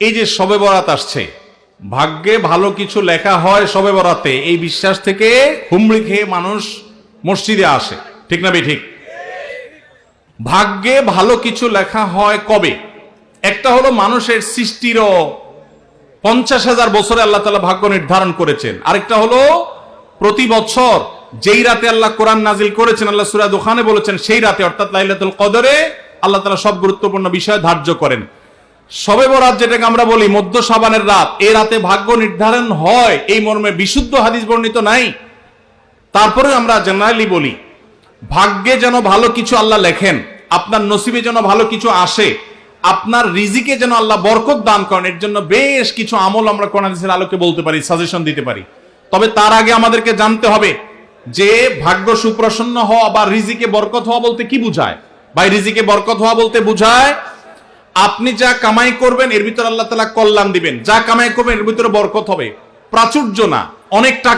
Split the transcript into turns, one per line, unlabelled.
এই যে শবে বরাত আসছে, ভাগ্যে ভালো কিছু লেখা হয় শবে বরাতে, এই বিশ্বাস থেকে হুমড়ি খেয়ে মানুষ মসজিদে আসে, ঠিক না ঠিক? ভাগ্যে ভালো কিছু লেখা হয় কবে? একটা হলো মানুষের সৃষ্টিরও 50,000 বছরে আল্লাহ তাআলা ভাগ্য নির্ধারণ করেছেন। আরেকটা হলো প্রতি বছর যেই রাতে আল্লাহ কোরআন নাজিল করেছেন, আল্লাহ সূরা দুখানে বলেছেন সেই রাতে অর্থাৎ লাইলাতুল কদরে আল্লাহ তাআলা সব গুরুত্বপূর্ণ বিষয় ধার্য করেন। শবে বরাত যেটাকে আমরা বলি মধ্য শাবানের রাত, এই রাতে ভাগ্য নির্ধারণ হয় এই মর্মে বিশুদ্ধ হাদিস বর্ণিত নাই। তারপরে আমরা জেনারেলি বলি ভাগ্যে যেন ভালো কিছু আল্লাহ লেখেন, আপনার নসিবে যেন ভালো কিছু আসে, আপনার রিজিকে যেন আল্লাহ বরকত দান করেন, এর জন্য বেশ কিছু আমল আমরা কোরআন হাদিসের আলোকে বলতে পারি, সাজেশন দিতে পারি। তবে তার আগে আমাদেরকে জানতে হবে যে ভাগ্য সুপ্রসন্ন হওয়া বা রিজিকে বরকত হওয়া বলতে কি বুঝায়। ভাই, রিজিকে বরকত হওয়া বলতে বুঝায় আপনি যা কামাই করবেন এর ভিতরে আল্লাহ তাআলা কল্যাণ দিবেন, যা কামাই করবেন এর ভিতরে বরকত হবে, প্রাচুর্য না, অনেক টাকা